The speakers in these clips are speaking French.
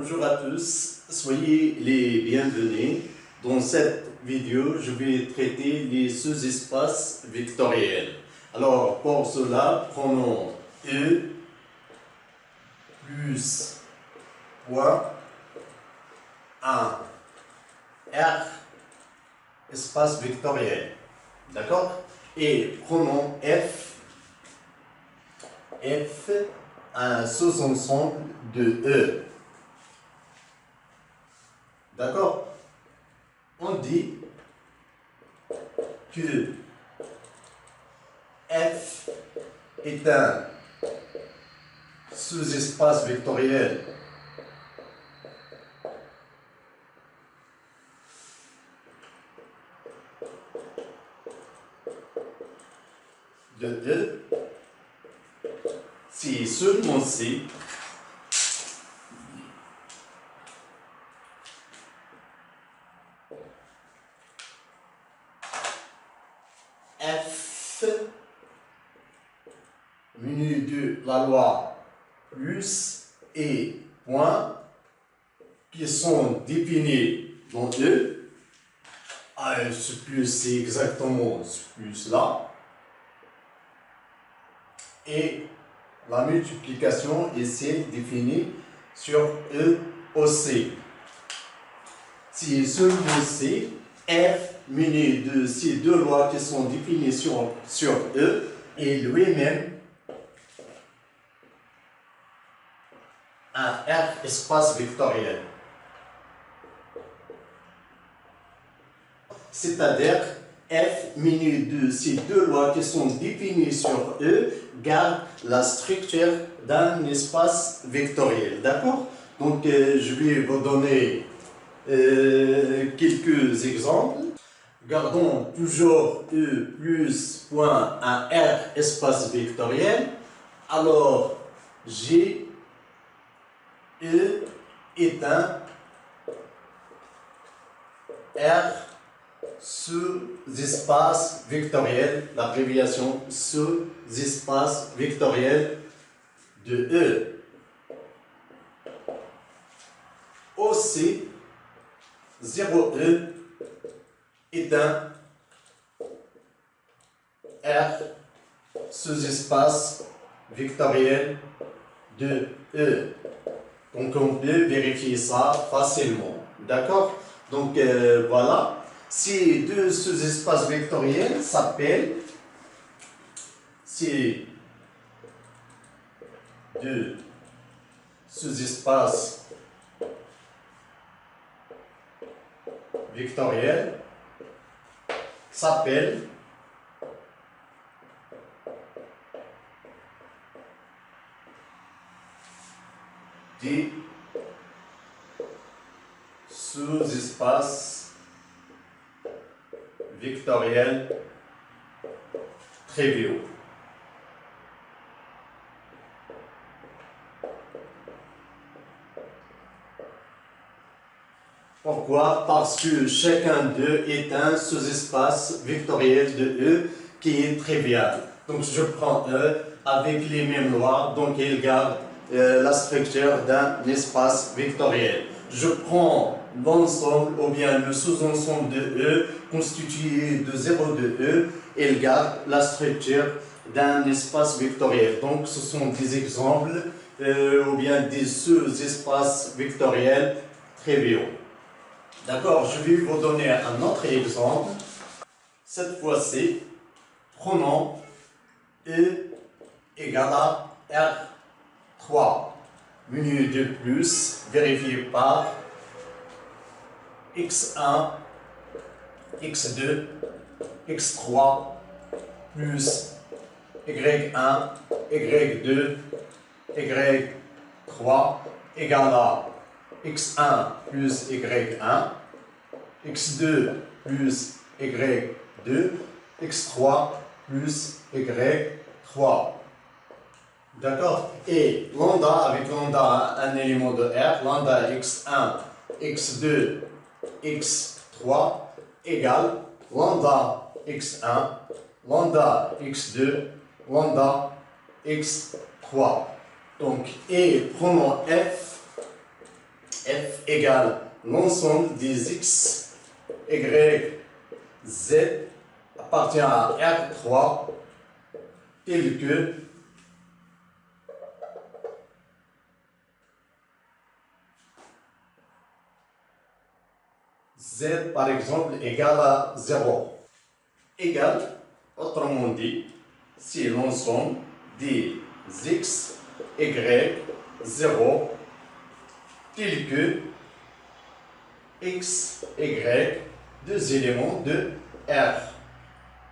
Bonjour à tous, soyez les bienvenus. Dans cette vidéo, je vais traiter les sous-espaces vectoriels. Alors, pour cela, prenons E plus point 1 R espace vectoriel. D'accord? Et prenons F un sous-ensemble de E. D'accord? On dit que F est un sous-espace vectoriel de E si seulement si F menu de la loi plus et point qui sont définis dans E. Ce plus c'est exactement ce plus là. Et la multiplication est celle définie sur E aussi. Si seulement C, F muni de ces deux lois qui sont définies sur E est lui-même un R espace vectoriel. C'est-à-dire F minu de ces deux lois qui sont définies sur E garde la structure d'un espace vectoriel. D'accord? Donc, je vais vous donner quelques exemples. Gardons toujours E plus point un R espace vectoriel. Alors, G, E est un R sous-espace vectoriel, l'abréviation sous-espace vectoriel de E. Aussi, 0E est un R sous-espace vectoriel de E. Donc on peut vérifier ça facilement. D'accord? Donc voilà. Ces deux sous-espaces vectoriels s'appellent ces deux sous-espaces vectoriels s'appellent des sous-espaces vectoriels triviaux. Pourquoi? Parce que chacun d'eux est un sous-espace vectoriel de E qui est trivial. Donc je prends E avec les mêmes lois, donc il garde la structure d'un espace vectoriel. Je prends l'ensemble ou bien le sous-ensemble de E constitué de 0 de E, il garde la structure d'un espace vectoriel. Donc ce sont des exemples ou bien des sous-espaces vectoriels triviaux. D'accord, je vais vous donner un autre exemple. Cette fois-ci, prenons E égale à R3. Menu de plus, vérifié par X1, X2, X3 plus Y1, Y2, Y3 égale à X1 plus Y1, X2 plus Y2, X3 plus Y3. D'accord? Et lambda, avec lambda un élément de R, lambda X1, X2, X3 égale lambda X1, lambda X2, lambda X3. Donc, et prenons F F égale l'ensemble des X, Y, Z appartient à R3 tel que Z par exemple égale à 0. Égale, autrement dit, c'est l'ensemble des X, Y, 0 tel que X, Y, deux éléments de R.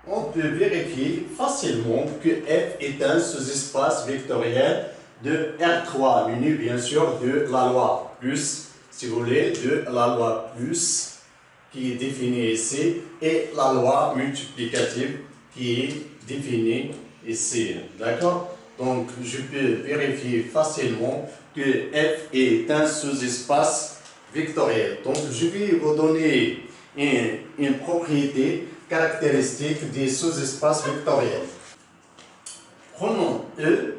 On peut vérifier facilement que F est un sous-espace vectoriel de R3, muni bien sûr de la loi plus, si vous voulez, de la loi plus qui est définie ici et la loi multiplicative qui est définie ici. D'accord? Donc, je peux vérifier facilement que F est un sous-espace vectoriel. Donc, je vais vous donner une propriété caractéristique des sous-espaces vectoriels. Prenons E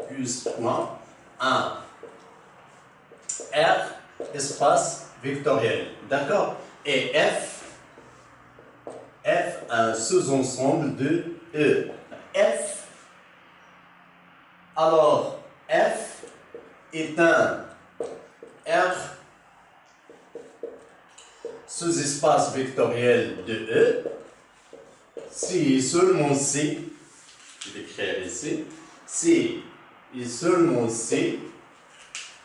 plus point 1 R espace vectoriel. D'accord? Et F un sous-ensemble de E. F, alors F est un R sous-espace vectoriel de E si seulement C, je vais écrire ici, si et seulement C,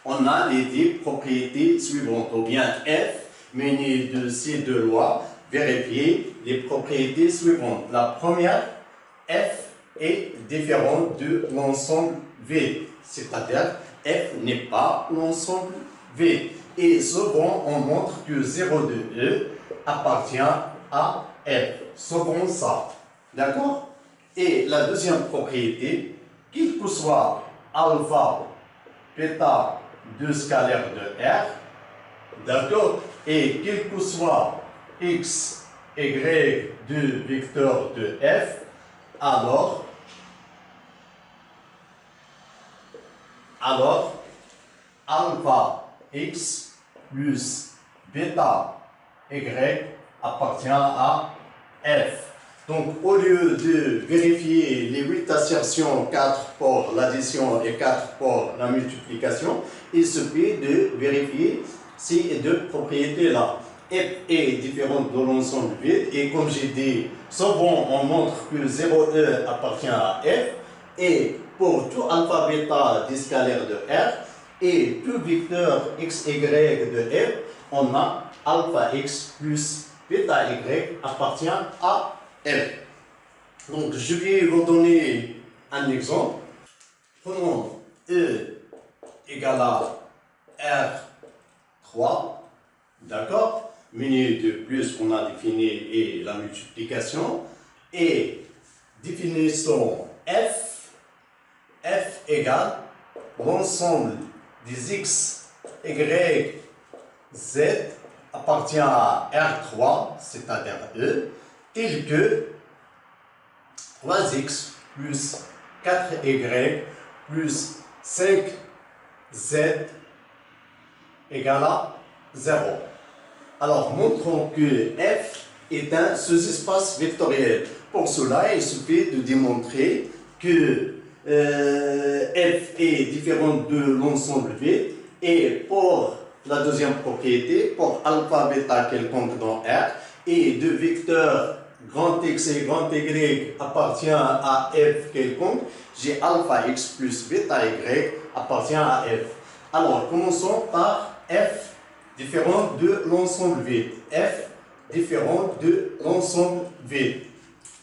on a les deux propriétés suivantes, ou bien F, muni de ces deux lois, vérifier les propriétés suivantes. La première, F est différente de l'ensemble V, c'est-à-dire F n'est pas l'ensemble V. Et souvent, on montre que 0 de E appartient à F. Souvent ça. D'accord? Et la deuxième propriété, qu'il que soit alpha, bêta, deux scalaires de R, d'accord? Et qu'il que soit x, y, deux vecteurs de F, alors alpha x plus bêta y appartient à F. Donc, au lieu de vérifier les 8 assertions, 4 pour l'addition et 4 pour la multiplication, il suffit de vérifier ces deux propriétés-là. F est différente de l'ensemble vide, et comme j'ai dit, souvent on montre que 0E appartient à F, et pour tout alpha bêta des scalaires de R, et tout vecteur x, y de F, on a alpha x plus bêta y appartient à F. Donc, je vais vous donner un exemple. Prenons E égale à R3, d'accord? Muni de plus, on a défini et la multiplication. Et définissons F égale l'ensemble des x, y, z appartient à R3, c'est-à-dire E, tel que 3x plus 4y plus 5z égale à 0. Alors, montrons que F est un sous-espace vectoriel. Pour cela, il suffit de démontrer que F est différent de l'ensemble V, et pour la deuxième propriété, pour alpha bêta quelconque dans R, et de vecteurs grand X et grand Y appartient à F quelconque, j'ai alpha X plus bêta Y appartient à F. Alors, commençons par F différent de l'ensemble V. F différent de l'ensemble V.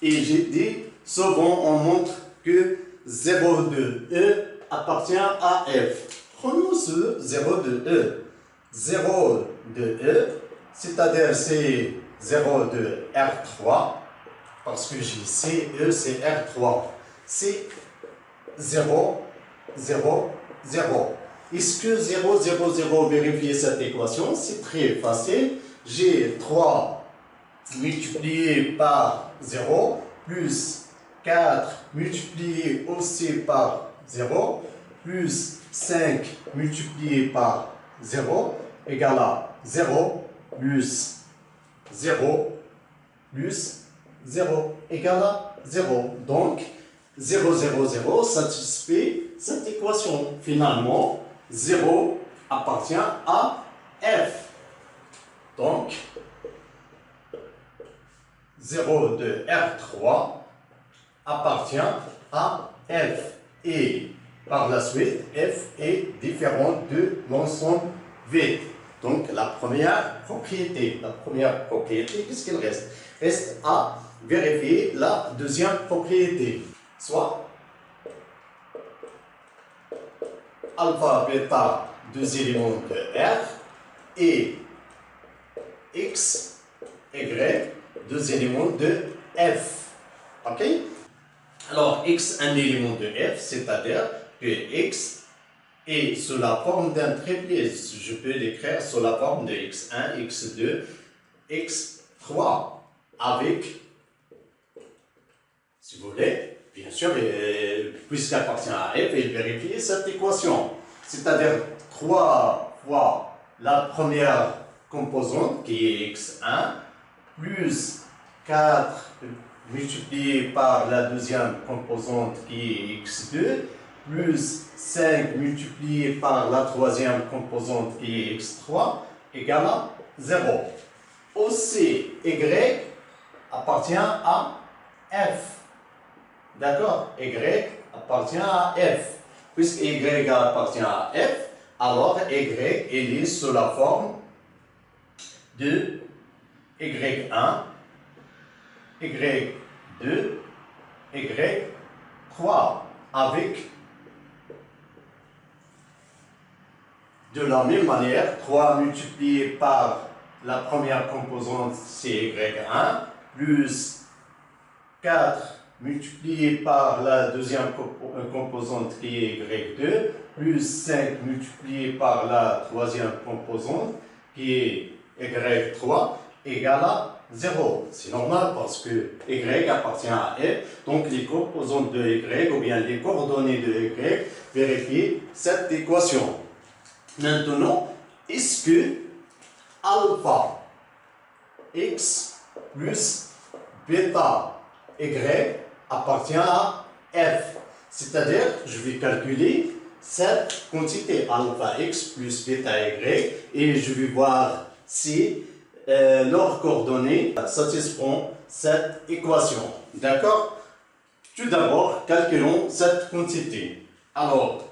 Et j'ai dit, souvent on montre que 0 de E appartient à F. Prenons ce 0 de E. 0 de E, c'est-à-dire c'est 0 de R3, parce que j'ai C, E, c'est R3. C'est 0, 0, 0. Est-ce que 0, 0, 0, vérifier cette équation? C'est très facile. J'ai 3 multiplié par 0, plus 4 multiplié aussi par 0, plus 5 multiplié par 0 égale à 0 plus 0 plus 0 égale à 0. Donc, 0, 0, 0 satisfait cette équation. Finalement, 0 appartient à f. Donc, 0 de R3 appartient à f. Et par la suite, f est différent de l'ensemble V. Donc, la première propriété, qu'est-ce qu'il reste? Reste à vérifier la deuxième propriété. Soit alpha, bêta, deux éléments de R, et x, y, deux éléments de F. Ok? Alors, x, un élément de F, c'est-à-dire que x est sous la forme d'un triplet. Je peux l'écrire sous la forme de x1, x2, x3, avec, si vous voulez, bien sûr, puisqu'il appartient à f, et vérifier cette équation. C'est-à-dire 3 fois la première composante qui est x1, plus 4 multiplié par la deuxième composante qui est x2, plus 5 multiplié par la troisième composante qui est x3, égale à 0. Aussi, y appartient à f. D'accord? Y appartient à f. Puisque y appartient à f, alors y est sous la forme de y1, y2, y3, avec de la même manière 3 multiplié par la première composante, c'est y1, plus 4 multiplié par la deuxième composante qui est y2, plus 5 multiplié par la troisième composante qui est y3, égale à 0. C'est normal parce que y appartient à f, donc les composantes de y, ou bien les coordonnées de y, vérifiez cette équation. Maintenant, est-ce que alpha x plus bêta y appartient à f? C'est-à-dire, je vais calculer cette quantité alpha x plus bêta y et je vais voir si leurs coordonnées satisfont cette équation. D'accord? Tout d'abord, calculons cette quantité. Alors,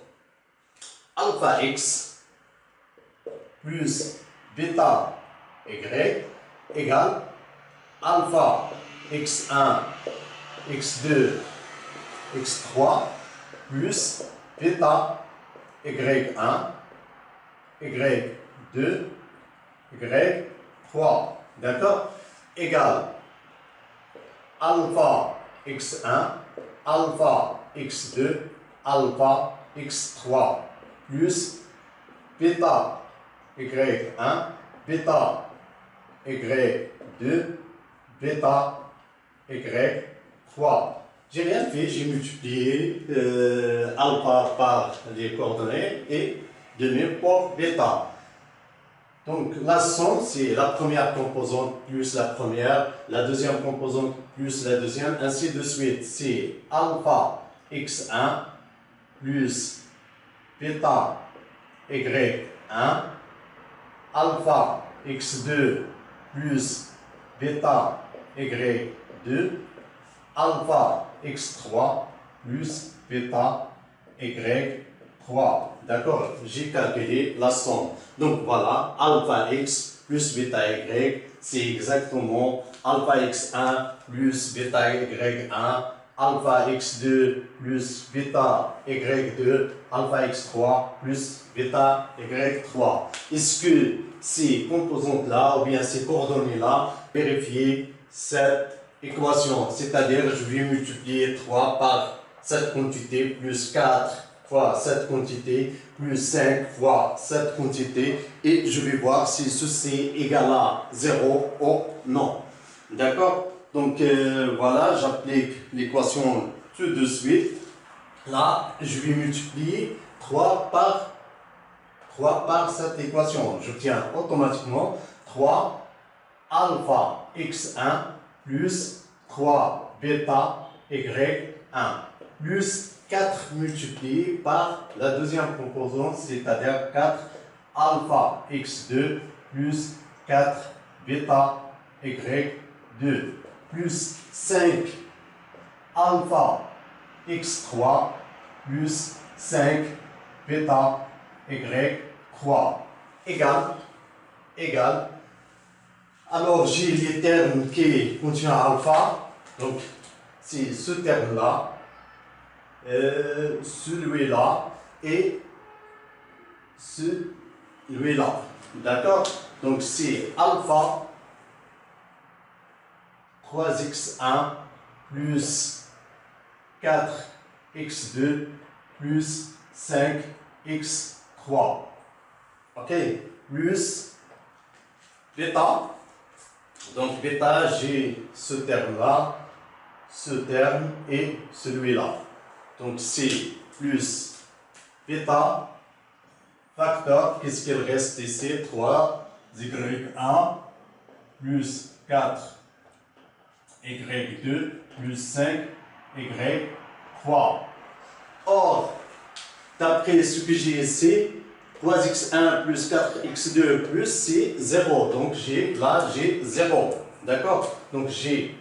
alpha x plus bêta y égale alpha x1, x2, x3 plus bêta y1, y2, y3. D'accord? Égale alpha x1, alpha x2, alpha x3 plus bêta y1, bêta y2, bêta y3. J'ai rien fait, j'ai multiplié alpha par les coordonnées et de même pour bêta. Donc la somme, c'est la première composante plus la première, la deuxième composante plus la deuxième, ainsi de suite. C'est alpha x1 plus bêta y1, alpha x2 plus bêta y2, alpha x3 plus bêta y3. D'accord? J'ai calculé la somme. Donc voilà, alpha x plus bêta y, c'est exactement alpha x1 plus bêta y1, alpha x2 plus bêta y2, alpha x3 plus bêta y3. Est-ce que ces composantes-là, ou bien ces coordonnées-là, vérifier cette équation? C'est-à-dire, je vais multiplier 3 par cette quantité plus 4 fois cette quantité plus 5 fois cette quantité et je vais voir si ceci est égal à 0 ou non. D'accord? Donc voilà, j'applique l'équation tout de suite. Là, je vais multiplier 3 par cette équation. J'obtiens automatiquement 3 alpha x1 plus 3 bêta y1 plus 4 multiplié par la deuxième composante, c'est-à-dire 4 alpha x2 plus 4 bêta y2 plus 5 alpha x3 plus 5 bêta y3 égale. Alors j'ai les termes qui contiennent alpha, donc c'est ce terme-là, celui-là et celui-là. D'accord? Donc c'est alpha 3x1 plus 4x2 plus 5x3. Ok? Plus bêta. Donc bêta, j'ai ce terme-là, ce terme et celui-là. Donc c'est plus bêta facteur, qu'est-ce qu'il reste ici? 3y1 plus 4y2 plus 5y3. Or, d'après ce que j'ai ici, 3x1 plus 4x2 plus c'est 0. Donc là j'ai 0. D'accord? Donc j'ai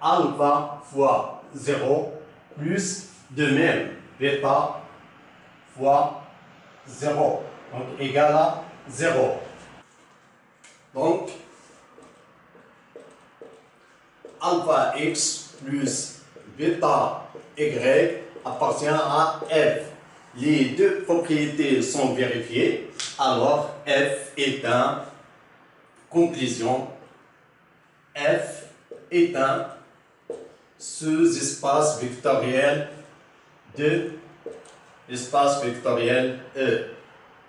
alpha fois 0 plus de même bêta fois 0. Donc égal à 0. Donc alpha x plus bêta y appartient à f. Les deux propriétés sont vérifiées, alors f est un conclusion. F est un sous-espace vectoriel de l'espace vectoriel E,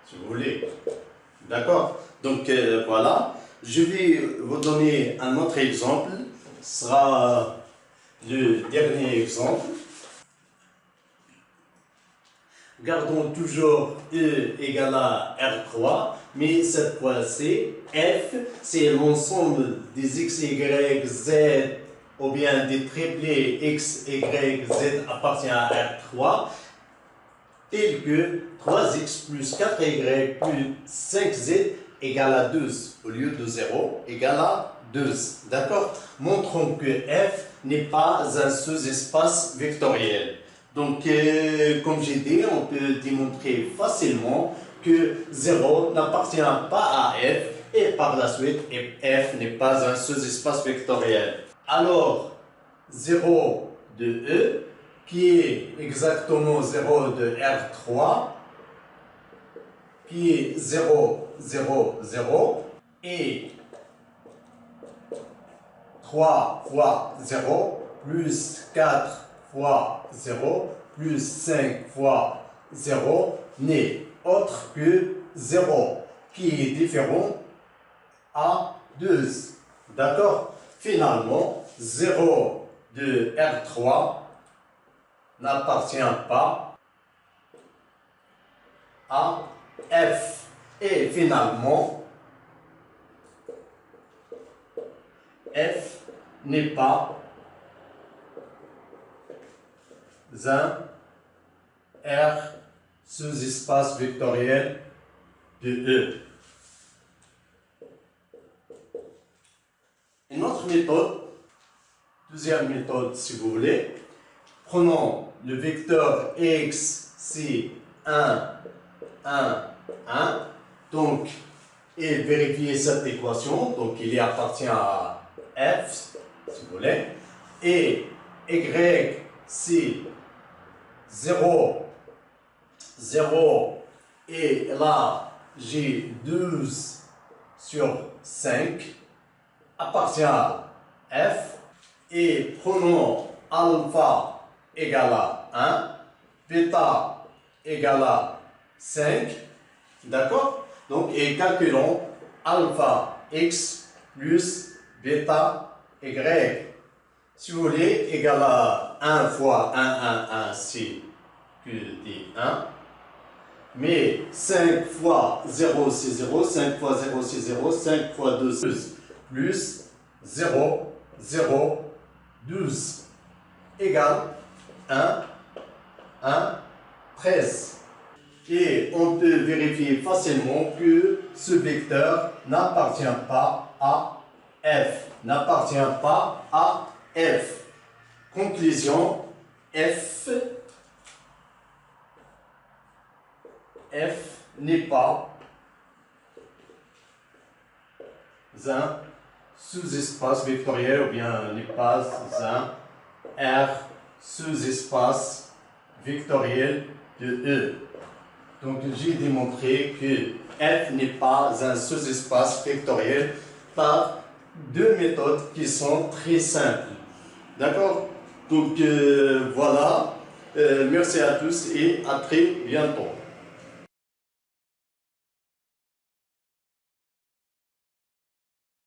si vous voulez. D'accord? Donc voilà, je vais vous donner un autre exemple. Ce sera le dernier exemple. Gardons toujours E égale à R3, mais cette fois-ci, F, c'est l'ensemble des x, y, z, ou bien des triplés x, y, z appartient à R3, tel que 3x plus 4y plus 5z égale à 12, au lieu de 0, égale à 12. D'accord? Montrons que F n'est pas un sous-espace vectoriel. Donc, comme j'ai dit, on peut démontrer facilement que 0 n'appartient pas à f et par la suite, f n'est pas un sous-espace vectoriel. Alors, 0 de E, qui est exactement 0 de R3, qui est 0, 0, 0, et 3 fois 0 plus 4 fois 0 plus 5 fois 0 n'est autre que 0 qui est différent à 12. D'accord? Finalement, 0 de R3 n'appartient pas à F. Et finalement, F n'est pas un R sous-espace vectoriel de E. Une autre méthode, deuxième méthode si vous voulez, prenons le vecteur x, c'est 1, 1, 1, donc, et vérifiez cette équation, donc il y appartient à f, si vous voulez, et y, c'est 0, 0, et là, j'ai 12 sur 5, appartient à f, et prenons alpha égale à 1, bêta égale à 5, d'accord? Donc, et calculons alpha x plus bêta y. Si vous voulez, égale à 1 fois 1, 1, 1, c'est que des 1. Mais 5 fois 0, c'est 0. 5 fois 0, c'est 0. 5 fois 2, c'est 12. Plus 0, 0, 12. Égale 1, 1, 13. Et on peut vérifier facilement que ce vecteur n'appartient pas à f. N'appartient pas à f. Conclusion, f n'est pas un sous-espace vectoriel ou bien n'est pas un R sous-espace vectoriel de E. Donc j'ai démontré que f n'est pas un sous-espace vectoriel par deux méthodes qui sont très simples. D'accord? Donc voilà, merci à tous et à très bientôt.